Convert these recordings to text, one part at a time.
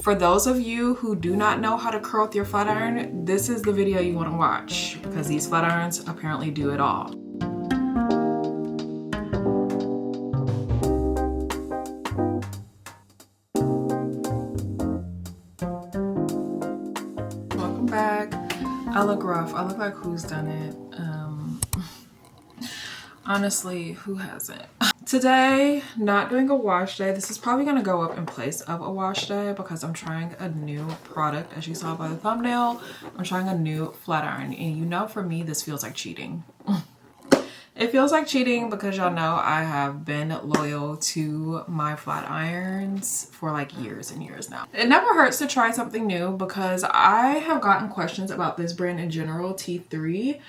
For those of you who do not know how to curl with your flat iron, this is the video you want to watch because these flat irons apparently do it all. Welcome back. I look rough. I look like who's done it. Honestly, who hasn't? Today, not doing a wash day. This is probably gonna go up in place of a wash day because I'm trying a new product. As you saw by the thumbnail, I'm trying a new flat iron. And you know, for me, this feels like cheating. It feels like cheating because y'all know I have been loyal to my flat irons for like years and years now. It never hurts to try something new because I have gotten questions about this brand in general, T3.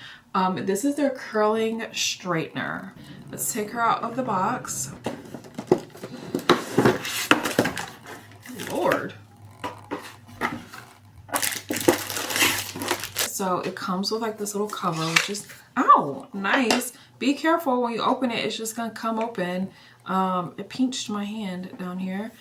This is their curling straightener. Let's take her out of the box. Lord. So it comes with like this little cover, which is, ow, nice. Be careful when you open it, it's just gonna come open. It pinched my hand down here.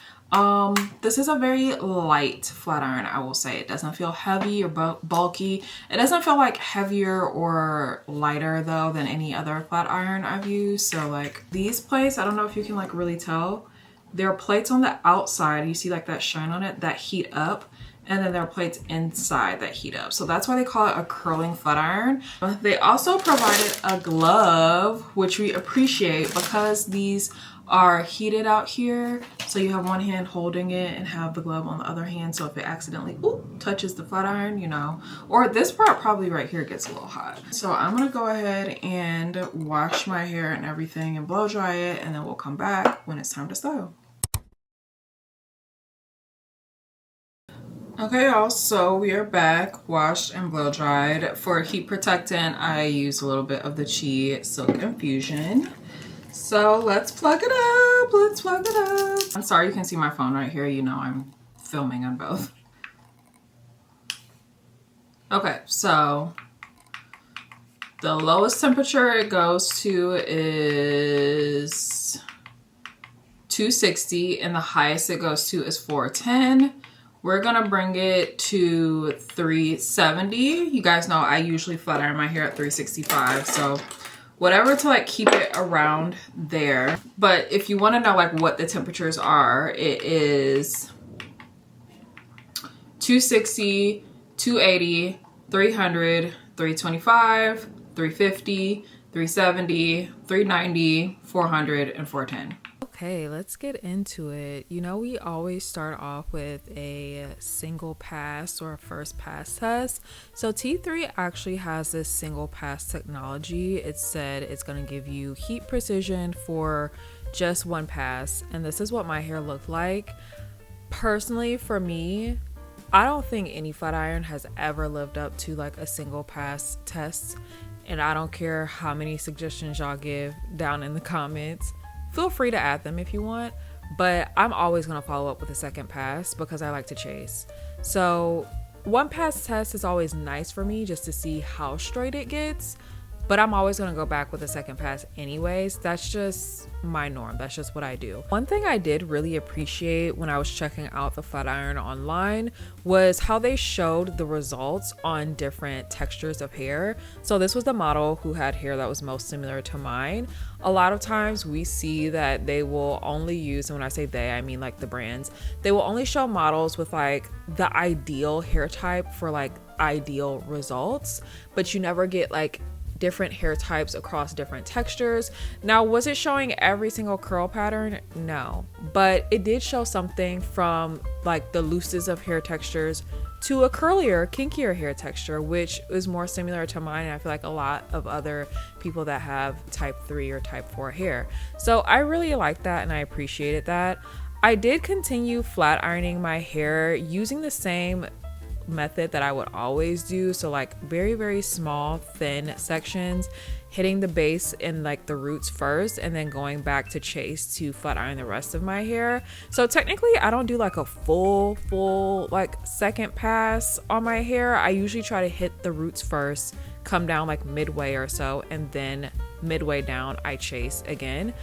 This is a very light flat iron, I will say. It doesn't feel heavy or bulky. It doesn't feel like heavier or lighter though than any other flat iron I've used. So like these plates, I don't know if you can like really tell. There are plates on the outside, you see like that shine on it, that heat up. And then there are plates inside that heat up. So that's why they call it a curling flat iron. They also provided a glove, which we appreciate because these are heated out here. So you have one hand holding it and have the glove on the other hand. So if it accidentally touches the flat iron, you know, or this part probably right here gets a little hot. So I'm gonna go ahead and wash my hair and everything and blow dry it. And then we'll come back when it's time to style. Okay y'all, so we are back, washed and blow dried. For heat protectant, I use a little bit of the Chi Silk Infusion. So let's plug it up, let's plug it up. I'm sorry you can see my phone right here, you know I'm filming on both. Okay, so the lowest temperature it goes to is 260 and the highest it goes to is 410. We're gonna bring it to 370. You guys know I usually flat iron my hair at 365, so whatever to like keep it around there. But if you wanna know like what the temperatures are, it is 260, 280, 300, 325, 350, 370, 390, 400, and 410. Okay, let's get into it. You know, we always start off with a single pass or a first pass test. So T3 actually has this single pass technology. It said it's going to give you heat precision for just one pass. And this is what my hair looked like. Personally, for me, I don't think any flat iron has ever lived up to like a single pass test. And I don't care how many suggestions y'all give down in the comments. Feel free to add them if you want, but I'm always gonna follow up with a second pass because I like to chase. So one pass test is always nice for me just to see how straight it gets, but I'm always gonna go back with a second pass anyways. That's just my norm. That's just what I do. One thing I did really appreciate when I was checking out the flat iron online was how they showed the results on different textures of hair. So this was the model who had hair that was most similar to mine. A lot of times we see that they will only use, and when I say they, I mean like the brands, they will only show models with like the ideal hair type for like ideal results, but you never get like different hair types across different textures. Now, was it showing every single curl pattern? No, but it did show something from like the loosest of hair textures to a curlier, kinkier hair texture, which is more similar to mine. And I feel like a lot of other people that have type 3 or type 4 hair. So I really like that and I appreciated that. I did continue flat ironing my hair using the same method that I would always do. So like very, very small, thin sections, hitting the base and like the roots first, and then going back to chase to flat iron the rest of my hair. So technically I don't do like a full like second pass on my hair. I usually try to hit the roots first, come down like midway or so, and then midway down I chase again.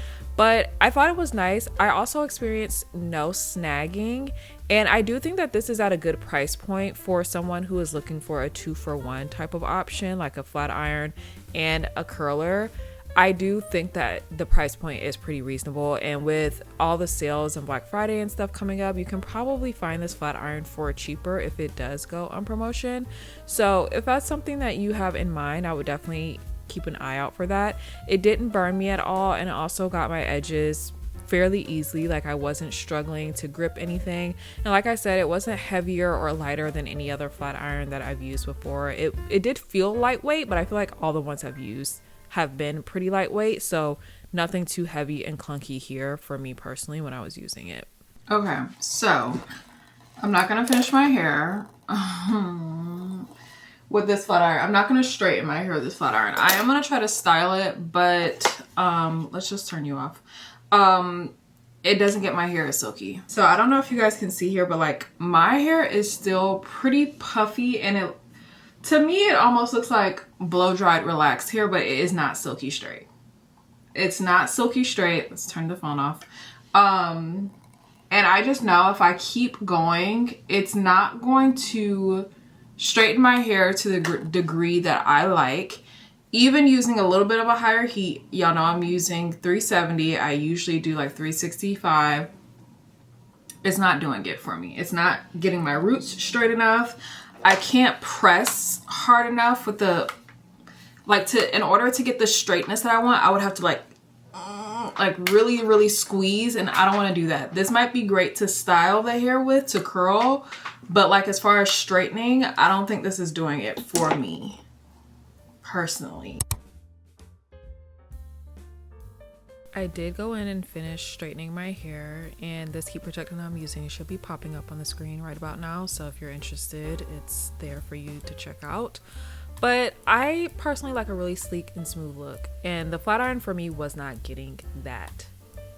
but I thought it was nice. I also experienced no snagging, and I do think that this is at a good price point for someone who is looking for a 2-for-1 type of option, like a flat iron and a curler. I do think that the price point is pretty reasonable, and with all the sales and Black Friday and stuff coming up, you can probably find this flat iron for cheaper if it does go on promotion. So if that's something that you have in mind, I would definitely keep an eye out for that. It didn't burn me at all, and it also got my edges fairly easily. Like, I wasn't struggling to grip anything, and like I said, it wasn't heavier or lighter than any other flat iron that I've used before. It did feel lightweight, but I feel like all the ones I've used have been pretty lightweight, so nothing too heavy and clunky here for me personally when I was using it. Okay, so I'm not gonna finish my hair with this flat iron. I'm not gonna straighten my hair with this flat iron. I am gonna try to style it, but let's just turn you off. It doesn't get my hair as silky. So I don't know if you guys can see here, but like my hair is still pretty puffy, and to me, it almost looks like blow-dried relaxed hair, but it is not silky straight. It's not silky straight. Let's turn the phone off. And I just know if I keep going, it's not going to straighten my hair to the degree that I like. Even using a little bit of a higher heat, y'all know I'm using 370. I usually do like 365. It's not doing it for me. It's not getting my roots straight enough. I can't press hard enough with in order to get the straightness that I want, I would have to like really, really squeeze, and I don't want to do that. This might be great to style the hair with, to curl, but like as far as straightening, I don't think this is doing it for me personally. I did go in and finish straightening my hair, and this heat protector that I'm using should be popping up on the screen right about now, so if you're interested, it's there for you to check out. But I personally like a really sleek and smooth look, and the flat iron for me was not getting that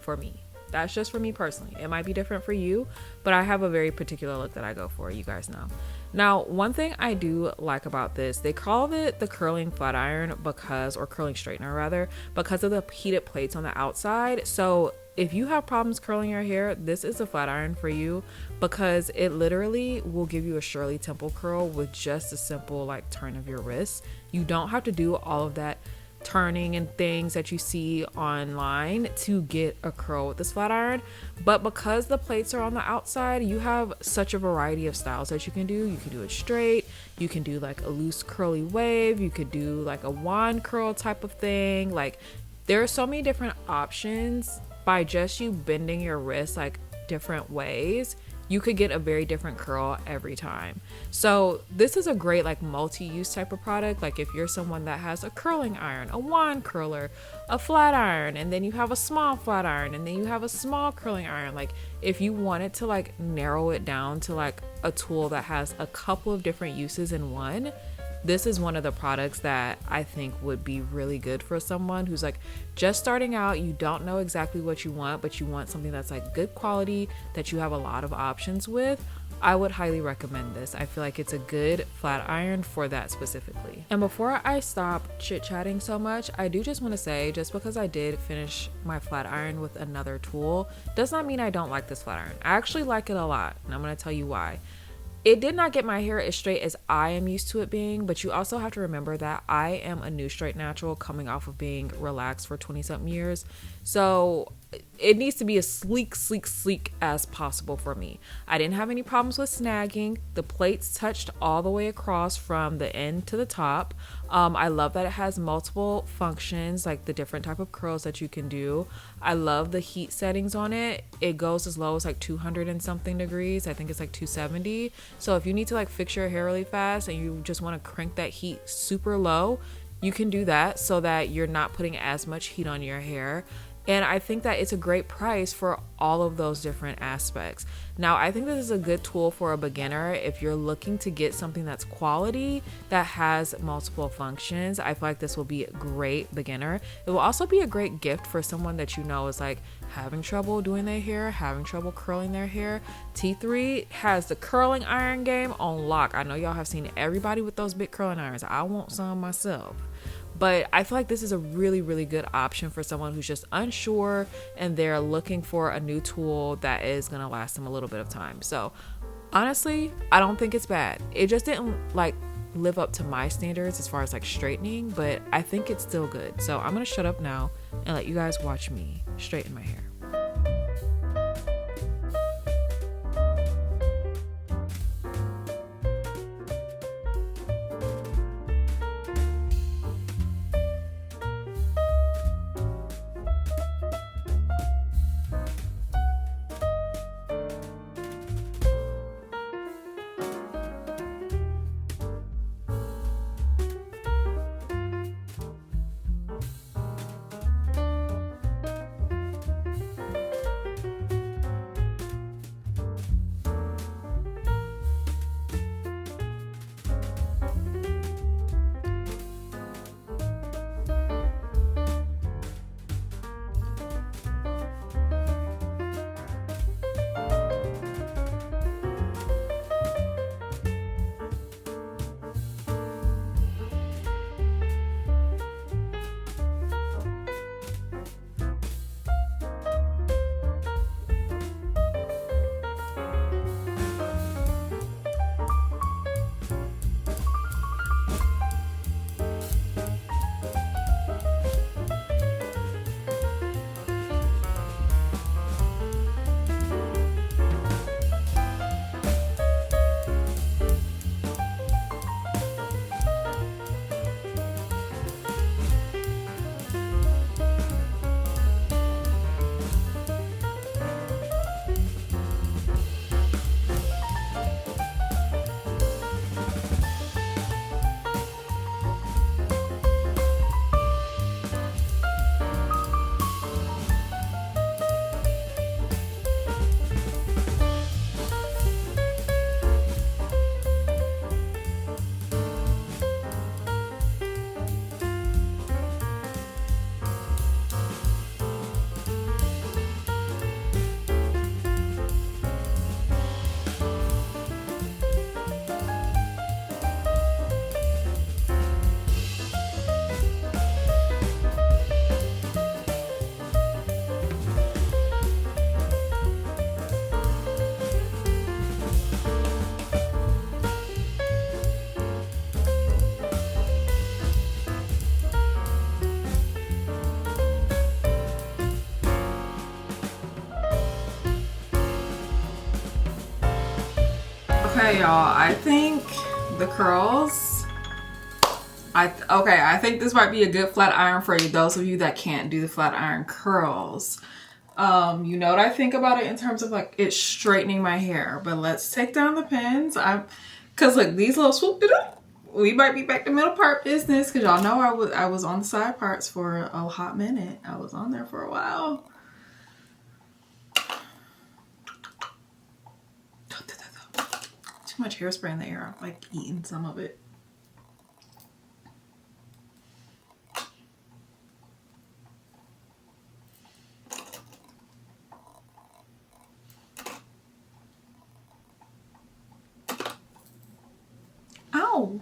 for me. That's just for me personally. It might be different for you, but I have a very particular look that I go for, you guys know. Now, one thing I do like about this, they call it the curling flat iron or curling straightener rather, because of the heated plates on the outside. So if you have problems curling your hair, this is a flat iron for you, because it literally will give you a Shirley Temple curl with just a simple like turn of your wrist. You don't have to do all of that turning and things that you see online to get a curl with this flat iron. But because the plates are on the outside, you have such a variety of styles that you can do. You can do it straight, you can do like a loose curly wave, you could do like a wand curl type of thing. Like, there are so many different options. By just you bending your wrist like different ways, you could get a very different curl every time. So this is a great like multi-use type of product. Like if you're someone that has a curling iron, a wand curler, a flat iron, and then you have a small flat iron, and then you have a small curling iron. Like if you wanted to like narrow it down to like a tool that has a couple of different uses in one, this is one of the products that I think would be really good for someone who's like just starting out. You don't know exactly what you want, but you want something that's like good quality, that you have a lot of options with. I would highly recommend this. I feel like it's a good flat iron for that specifically. And before I stop chit-chatting so much, I do just want to say, just because I did finish my flat iron with another tool does not mean I don't like this flat iron. I actually like it a lot, and I'm going to tell you why. It did not get my hair as straight as I am used to it being, but you also have to remember that I am a new straight natural coming off of being relaxed for 20-something years. So it needs to be as sleek as possible for me. I didn't have any problems with snagging. The plates touched all the way across from the end to the top. I love that it has multiple functions, like the different type of curls that you can do. I love the heat settings on it. It goes as low as like 200 and something degrees. I think it's like 270. So if you need to like fix your hair really fast and you just want to crank that heat super low, you can do that so that you're not putting as much heat on your hair. And I think that it's a great price for all of those different aspects. Now, I think this is a good tool for a beginner if you're looking to get something that's quality, that has multiple functions. I feel like this will be a great beginner. It will also be a great gift for someone that you know is like having trouble doing their hair, having trouble curling their hair. T3 has the curling iron game on lock. I know y'all have seen everybody with those big curling irons. I want some myself. But I feel like this is a really good option for someone who's just unsure and they're looking for a new tool that is gonna last them a little bit of time. So honestly, I don't think it's bad. It just didn't like live up to my standards as far as like straightening, but I think it's still good. So I'm gonna shut up now and let you guys watch me straighten my hair. Okay, y'all, I think the curls, I think this might be a good flat iron for you, those of you that can't do the flat iron curls. You know what I think about it in terms of like it straightening my hair, but let's take down the pins. Cause like these little swoop, we might be back to middle part business, because y'all know I was on the side parts for a hot minute. I was on there for a while. Too much hairspray in the air. I'm like eating some of it. Ow.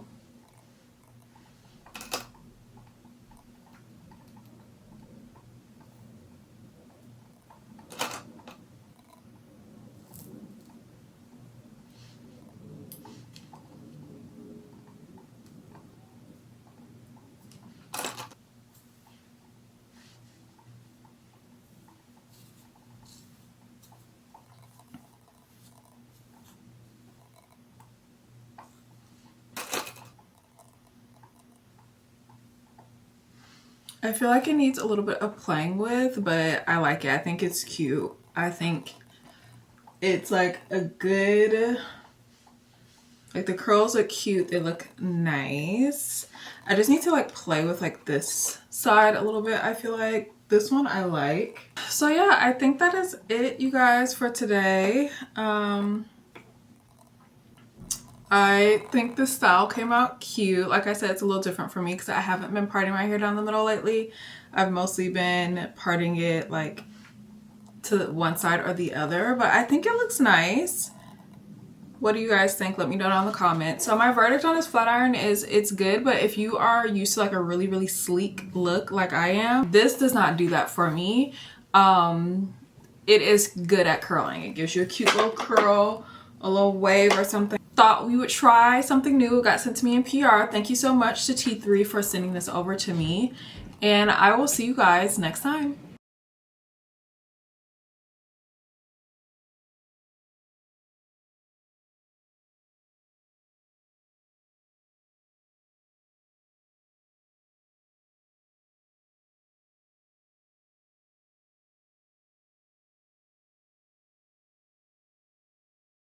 I feel like it needs a little bit of playing with, but I like it. I think it's cute. I think it's like a good, like the curls look cute. They look nice. I just need to like play with like this side a little bit. I feel like this one I like. So yeah, I think that is it, you guys, for today. I think the style came out cute. Like I said, it's a little different for me because I haven't been parting my hair down the middle lately. I've mostly been parting it like to one side or the other, but I think it looks nice. What do you guys think? Let me know down in the comments. So my verdict on this flat iron is it's good, but if you are used to like a really, really sleek look like I am, this does not do that for me. It is good at curling. It gives you a cute little curl, a little wave or something. Thought we would try something new. It got sent to me in PR. Thank you so much to T3 for sending this over to me. And I will see you guys next time.